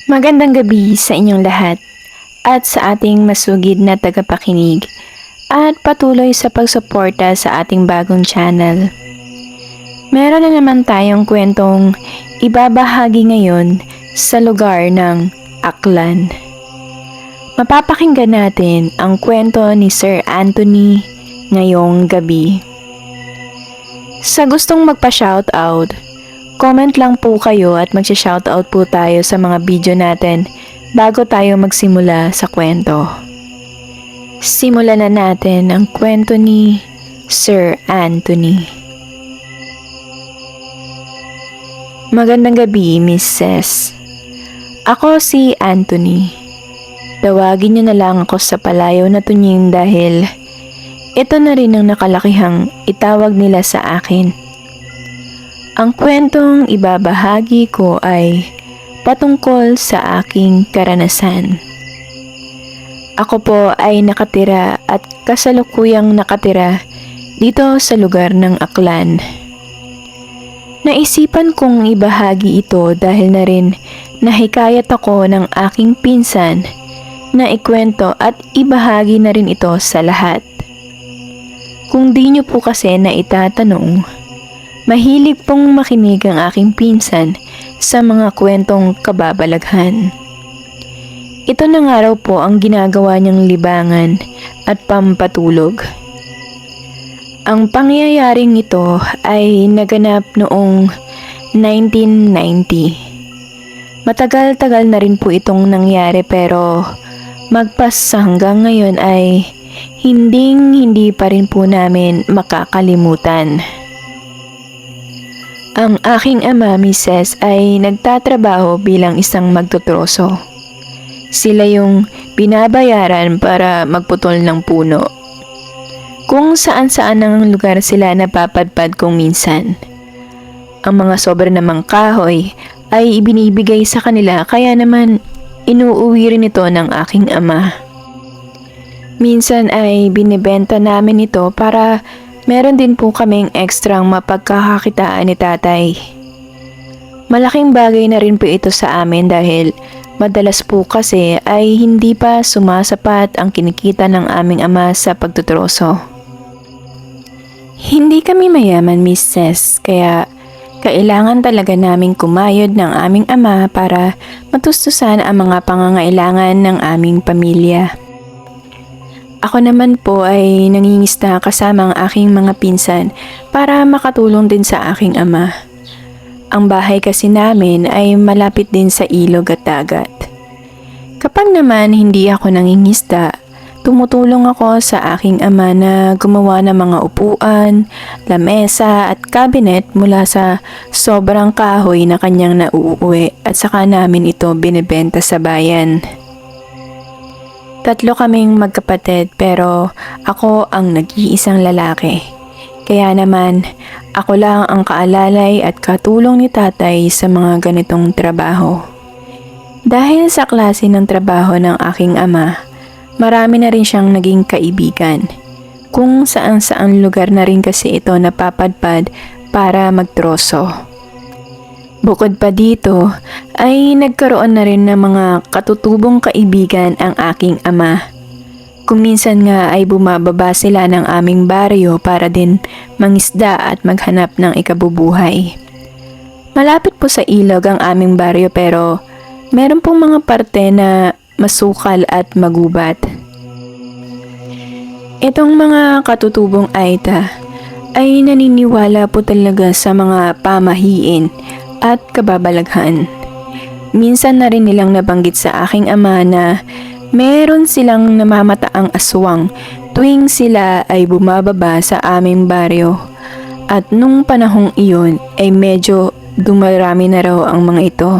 Magandang gabi sa inyong lahat at sa ating masugid na tagapakinig at patuloy sa pagsuporta sa ating bagong channel. Meron na naman tayong kwentong ibabahagi ngayon sa lugar ng Aklan. Mapapakinggan natin ang kwento ni Sir Anthony ngayong gabi. Sa gustong magpa-shoutout, comment lang po kayo at magsha-shoutout po tayo sa mga video natin bago tayo magsimula sa kwento. Simulan na natin ang kwento ni Sir Anthony. Magandang gabi, Mrs. Ako si Anthony. Tawagin niyo na lang ako sa palayaw na tunying dahil ito na rin ang nakalakihang itawag nila sa akin. Ang kwentong ibabahagi ko ay patungkol sa aking karanasan. Ako po ay nakatira at kasalukuyang nakatira dito sa lugar ng Aklan. Naisipan kong ibahagi ito dahil na rin nahikayat ako ng aking pinsan na ikwento at ibahagi na rin ito sa lahat. Kung di nyo po kasi na itatanong, mahilig pong makinig ang aking pinsan sa mga kwentong kababalaghan. Ito na nga raw po ang ginagawa niyang libangan at pampatulog. Ang pangyayaring ito ay naganap noong 1990. Matagal-tagal na rin po itong nangyari pero magpas sa hanggang ngayon ay hindi pa rin po namin makakalimutan. Ang aking ama, Mrs. ay nagtatrabaho bilang isang magtutroso. Sila yung binabayaran para magputol ng puno. Kung saan-saan ang lugar sila napapadpad kung minsan. Ang mga sobra namang kahoy ay ibinibigay sa kanila kaya naman inuuwi rin ito ng aking ama. Minsan ay binibenta namin ito para meron din po kaming ekstrang mapagkakakitaan ni tatay. Malaking bagay na rin po ito sa amin dahil madalas po kasi ay hindi pa sumasapat ang kinikita ng aming ama sa pagtutroso. Hindi kami mayaman, Mrs. Kaya kailangan talaga naming kumayod ng aming ama para matustusan ang mga pangangailangan ng aming pamilya. Ako naman po ay nangingista kasama ang aking mga pinsan para makatulong din sa aking ama. Ang bahay kasi namin ay malapit din sa ilog at dagat. Kapag naman hindi ako nangingista, tumutulong ako sa aking ama na gumawa ng mga upuan, lamesa at kabinet mula sa sobrang kahoy na kanyang nauuwi at saka namin ito binibenta sa bayan. Tatlo kaming magkapatid pero ako ang nag-iisang lalaki. Kaya naman ako lang ang kaalalay at katulong ni tatay sa mga ganitong trabaho. Dahil sa klase ng trabaho ng aking ama, marami na rin siyang naging kaibigan. Kung saan-saan lugar na rin kasi ito napapadpad para magtroso. Bukod pa dito ay nagkaroon na rin ng mga katutubong kaibigan ang aking ama. Kung minsan nga ay bumababa sila ng aming baryo para din mangisda at maghanap ng ikabubuhay. Malapit po sa ilog ang aming baryo pero meron pong mga parte na masukal at magubat. Itong mga katutubong Aita ay naniniwala po talaga sa mga pamahiin at kababalaghan. Minsan na rin nilang nabanggit sa aking ama na meron silang namamataang aswang tuwing sila ay bumababa sa aming baryo at nung panahong iyon ay medyo dumarami na raw ang mga ito.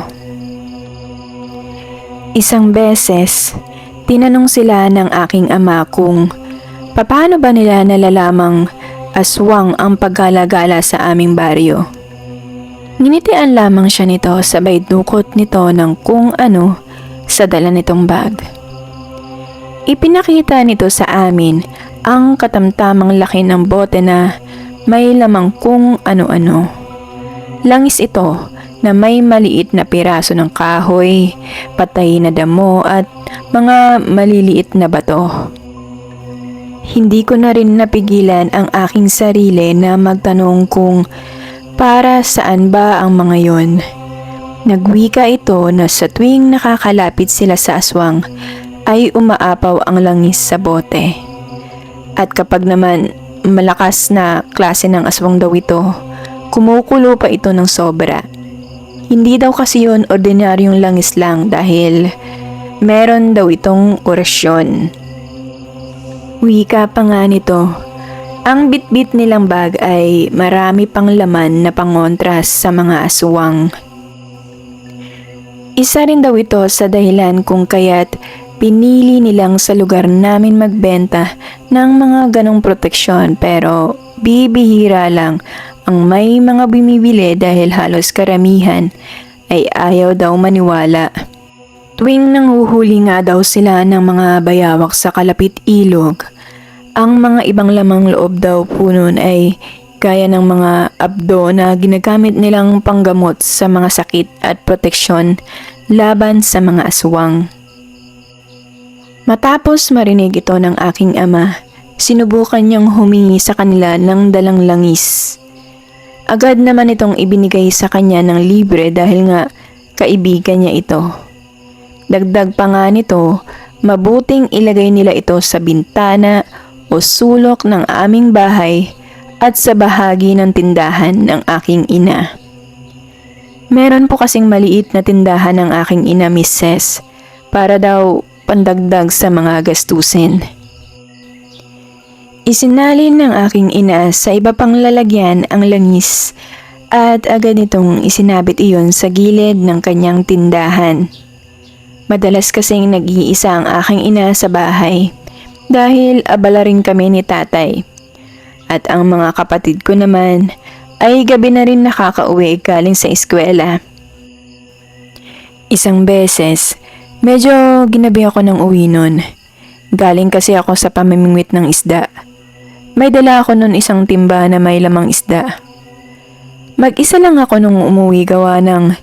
Isang beses, tinanong sila ng aking ama kung paano ba nila nalalamang aswang ang paggalagala sa aming baryo. Nginitian lamang siya nito sabay dukot nito ng kung ano sa dala nitong bag. Ipinakita nito sa amin ang katamtamang laki ng bote na may lamang kung ano-ano. Langis ito na may maliit na piraso ng kahoy, patay na damo at mga maliliit na bato. Hindi ko na rin napigilan ang aking sarili na magtanong kung para saan ba ang mga yon. Nagwika ito na sa tuwing nakakalapit sila sa aswang ay umaapaw ang langis sa bote. At kapag naman malakas na klase ng aswang daw ito, kumukulo pa ito ng sobra. Hindi daw kasi yun ordinaryong langis lang dahil meron daw itong orasyon. Wika pa nga nito, ang bitbit nilang bag ay marami pang laman na pangontras sa mga aswang. Isa rin daw ito sa dahilan kung kaya't pinili nilang sa lugar namin magbenta ng mga ganong proteksyon, pero bibihira lang ang may mga bumibili dahil halos karamihan ay ayaw daw maniwala. Tuwing nanghuhuli nga daw sila ng mga bayawak sa kalapit ilog, ang mga ibang lamang loob daw po nun ay gaya ng mga abdo na ginagamit nilang panggamot sa mga sakit at proteksyon laban sa mga aswang. Matapos marinig ito ng aking ama, sinubukan niyang humingi sa kanila ng dalang langis. Agad naman itong ibinigay sa kanya ng libre dahil nga kaibigan niya ito. Dagdag pa nga nito, mabuting ilagay nila ito sa bintana o sulok ng aming bahay at sa bahagi ng tindahan ng aking ina. Meron po kasing maliit na tindahan ng aking ina, Mrs. para daw pandagdag sa mga gastusin. Isinalin ng aking ina sa iba pang lalagyan ang langis at agad itong isinabit iyon sa gilid ng kanyang tindahan. Madalas kasing nag-iisa ang aking ina sa bahay dahil abala rin kami ni tatay. At ang mga kapatid ko naman ay gabi na rin nakakauwi galing sa eskwela. Isang beses, medyo ginabi ako ng uwi nun. Galing kasi ako sa pamimingwit ng isda. May dala ako nun isang timba na may lamang isda. Mag-isa lang ako nung umuwi gawa ng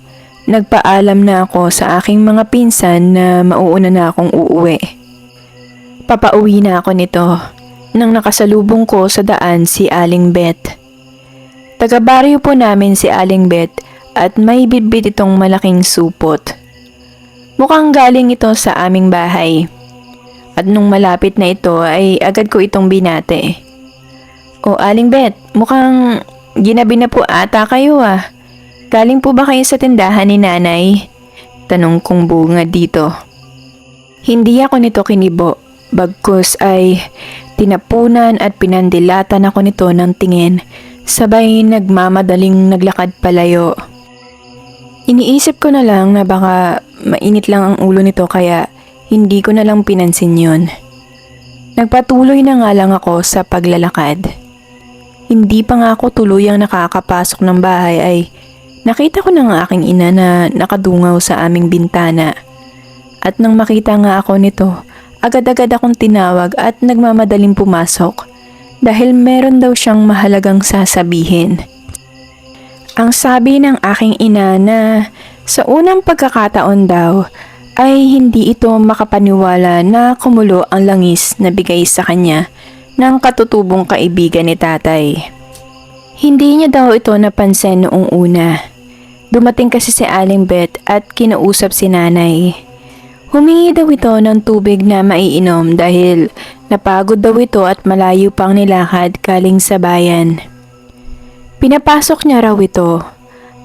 nagpaalam na ako sa aking mga pinsan na mauuna na akong uuwi. Papauwi na ako nito nang nakasalubong ko sa daan si Aling Beth. Taga-baryo po namin si Aling Beth at may bitbit itong malaking supot. Mukhang galing ito sa aming bahay. At nung malapit na ito ay agad ko itong binate. "O Aling Beth, mukhang ginabi na po ata kayo ah. Galing po ba kayo sa tindahan ni nanay?" Tanong kong bungad dito. Hindi ako nito kinibo, bagkus ay tinapunan at pinandilatan ako nito ng tingin, sabay nagmamadaling naglakad palayo. Iniisip ko na lang na baka mainit lang ang ulo nito kaya hindi ko na lang pinansin yun. Nagpatuloy na nga lang ako sa paglalakad. Hindi pa nga ako tuluyang nakakapasok ng bahay ay nakita ko ng aking ina na nakadungaw sa aming bintana. At nang makita nga ako nito, agad-agad akong tinawag at nagmamadaling pumasok dahil meron daw siyang mahalagang sasabihin. Ang sabi ng aking ina na sa unang pagkakataon daw ay hindi ito makapaniwala na kumulo ang langis na bigay sa kanya ng katutubong kaibigan ni tatay. Hindi niya daw ito napansin noong una. Dumating kasi si Aling Beth at kinausap si nanay. Humingi daw ito ng tubig na maiinom dahil napagod daw ito at malayo pang nilakad galing sa bayan. Pinapasok niya raw ito.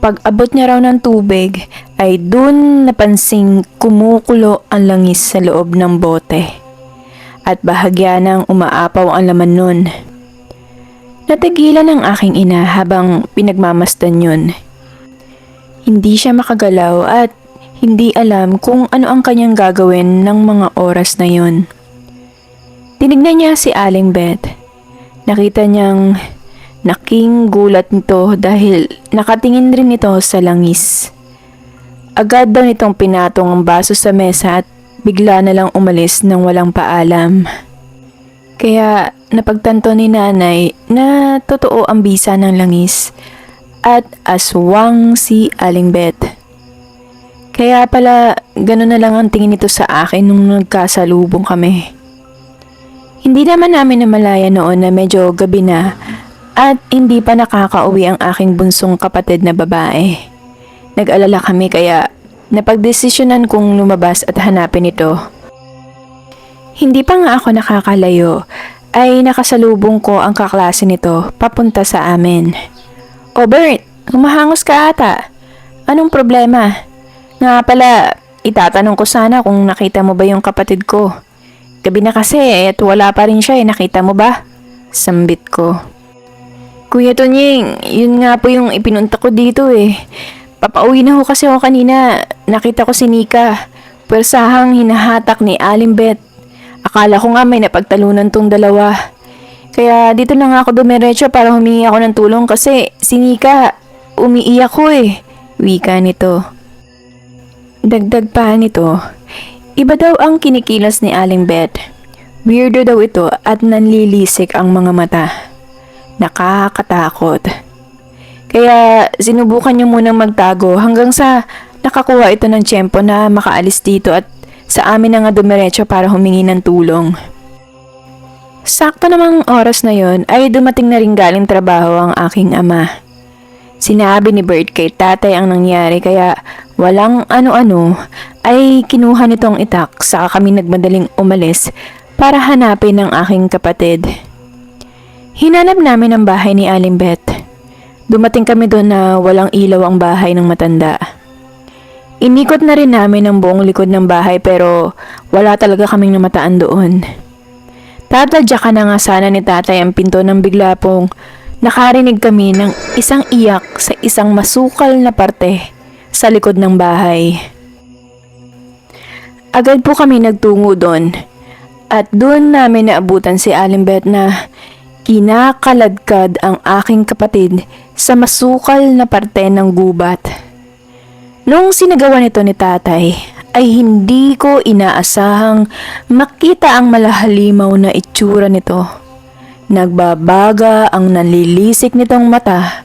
Pag abot niya raw ng tubig ay dun napansing kumukulo ang langis sa loob ng bote. At bahagya nang umaapaw ang laman nun. Natigilan ang aking ina habang pinagmamasdan yun. Hindi siya makagalaw at hindi alam kung ano ang kanyang gagawin ng mga oras na yun. Tinignan niya si Aling Beth. Nakita niyang naking gulat nito dahil nakatingin rin ito sa langis. Agad daw nitong pinatong ang baso sa mesa at bigla na lang umalis nang walang paalam. Kaya napagtanto ni nanay na totoo ang bisa ng langis at aswang si Aling Beth. Kaya pala gano'n na lang ang tingin nito sa akin nung nagkasalubong kami. Hindi naman namin namalaya noon na medyo gabi na at hindi pa nakakauwi ang aking bunsong kapatid na babae. Nag-alala kami kaya napagdesisyonan kong lumabas at hanapin ito. Hindi pa nga ako nakakalayo ay nakasalubong ko ang kaklase nito papunta sa amin. "O Bert, humahangos ka ata. Anong problema? Nga pala, itatanong ko sana kung nakita mo ba yung kapatid ko. Gabi na kasi at wala pa rin siya nakita mo ba?" Sambit ko. "Kuya Tonying, yun nga po yung ipinunta ko dito Papauwi na ho kasi ako kanina. Nakita ko si Nika. Pwersahang hinahatak ni Aling Beth. Akala ko nga may napagtalunan tong dalawa. Kaya dito na nga ako dumiretso para humingi ako ng tulong kasi si Nika umiiyak ko Wika nito. Dagdag pa nito, iba daw ang kinikilos ni Aling Beth. Weirdo daw ito at nanlilisik ang mga mata. Nakakatakot. Kaya sinubukan niya munang magtago hanggang sa nakakuha ito ng tiyempo na makaalis dito at sa amin na nga dumiretso para humingi ng tulong. Sakto namang oras na yon ay dumating na rin galing trabaho ang aking ama. Sinabi ni Bert kay tatay ang nangyari kaya walang ano-ano ay kinuha nitong itak saka kami nagmadaling umalis para hanapin ang aking kapatid. Hinanap namin ang bahay ni Aling Beth. Dumating kami doon na walang ilaw ang bahay ng matanda. Inikot na rin namin ang buong likod ng bahay pero wala talaga kaming namataan doon. Tatadya na nga sana ni tatay ang pinto nang bigla pong nakarinig kami ng isang iyak sa isang masukal na parte sa likod ng bahay. Agad po kami nagtungo doon at doon namin naabutan si Aling Beth na kinakaladkad ang aking kapatid sa masukal na parte ng gubat. Nung sinagawa nito ni tatay, ay hindi ko inaasahang makita ang malahalimaw na itsura nito. Nagbabaga ang nanlilisik nitong mata,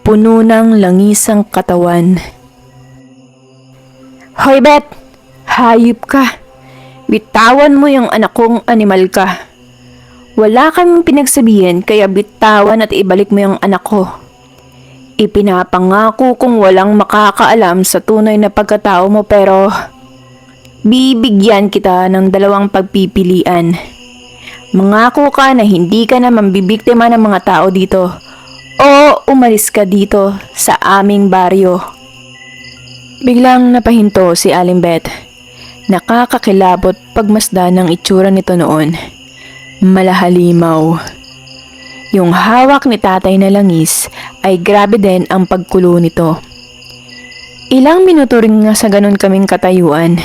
puno ng langisang katawan. "Hoy Beth, hayop ka! Bitawan mo yung anak kong animal ka! Wala kaming pinagsabihan kaya bitawan at ibalik mo yung anak ko. Ipinapangako kong walang makakaalam sa tunay na pagkatao mo pero bibigyan kita ng dalawang pagpipilian. Mangako ka na hindi ka na mambibiktima ng mga tao dito o umalis ka dito sa aming baryo." Biglang napahinto si Aling Beth. Nakakakilabot pagmasdan ng itsura nito noon. Malahalimaw. Yung hawak ni tatay na langis ay grabe din ang pagkulo nito. Ilang minuto rin nga sa ganun kaming katayuan,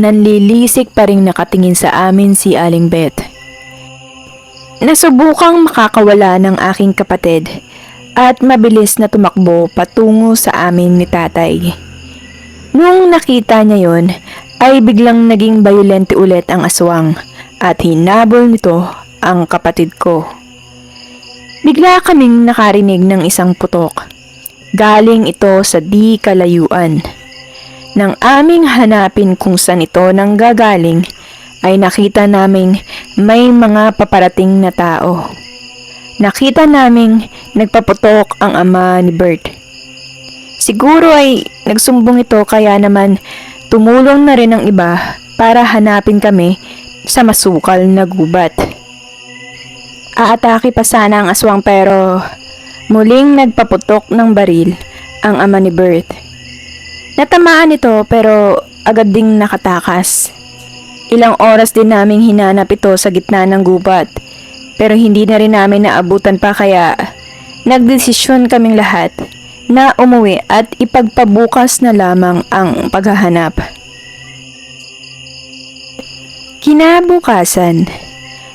nanlilisik pa rin nakatingin sa amin si Aling Beth. Nasubukang makakawala ng aking kapatid at mabilis na tumakbo patungo sa amin ni tatay. Nung nakita niya yon, ay biglang naging bayolente ulit ang aswang at hinabol nito ang kapatid ko. Bigla kaming nakarinig ng isang putok. Galing ito sa di kalayuan. Nang aming hanapin kung saan ito nanggagaling, ay nakita naming may mga paparating na tao. Nakita naming nagpaputok ang ama ni Bert. Siguro ay nagsumbong ito kaya naman tumulong na rin ang iba para hanapin kami sa masukal na gubat. Aatake pa sana ang aswang pero muling nagpaputok ng baril ang ama ni Bert. Natamaan ito pero agad ding nakatakas. Ilang oras din naming hinanap ito sa gitna ng gubat pero hindi na rin namin naabutan pa kaya nagdesisyon kaming lahat na umuwi at ipagpabukas na lamang ang paghahanap. Kinabukasan,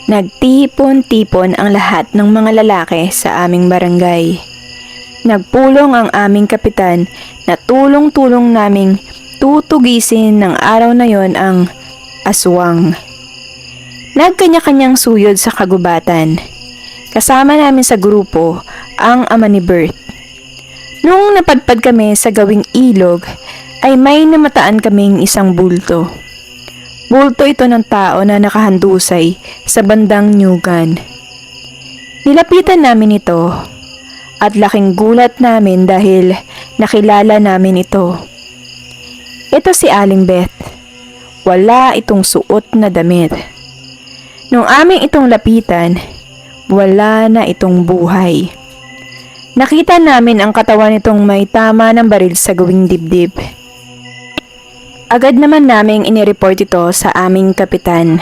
nagtipon-tipon ang lahat ng mga lalaki sa aming barangay. Nagpulong ang aming kapitan na tulong-tulong naming tutugisin ng araw na yon ang aswang. Nagkanya-kanyang suyod sa kagubatan. Kasama namin sa grupo ang ama ni Bert. Nung napadpad kami sa gawing ilog, ay may namataan kaming isang bulto. Bulto ito ng tao na nakahandusay sa bandang nyugan. Nilapitan namin ito at laking gulat namin dahil nakilala namin ito. Ito si Aling Beth. Wala itong suot na damit. Nung aming itong lapitan, wala na itong buhay. Nakita namin ang katawan nitong may tama ng baril sa gawing dibdib. Agad naman naming inireport ito sa aming kapitan.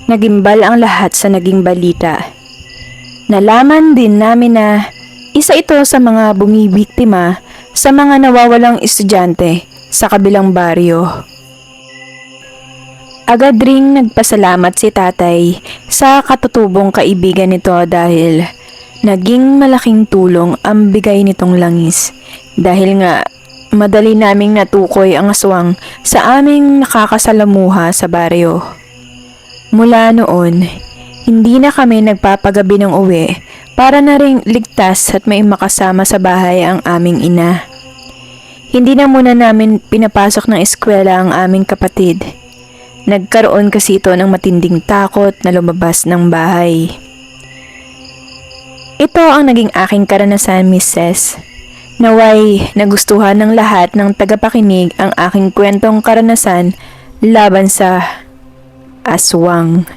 Nagimbal ang lahat sa naging balita. Nalaman din namin na isa ito sa mga bumibiktima sa mga nawawalang estudyante sa kabilang baryo. Agad ring nagpasalamat si tatay sa katutubong kaibigan nito dahil naging malaking tulong ang bigay nitong langis. Dahil nga madali naming natukoy ang aswang sa aming nakakasalamuha sa baryo. Mula noon, hindi na kami nagpapagabi ng uwi para na ring ligtas at may makasama sa bahay ang aming ina. Hindi na muna namin pinapasok ng eskwela ang aming kapatid. Nagkaroon kasi ito ng matinding takot na lumabas ng bahay. Ito ang naging aking karanasan, Mrs. Naway nagustuhan ng lahat ng tagapakinig ang aking kwentong karanasan laban sa aswang.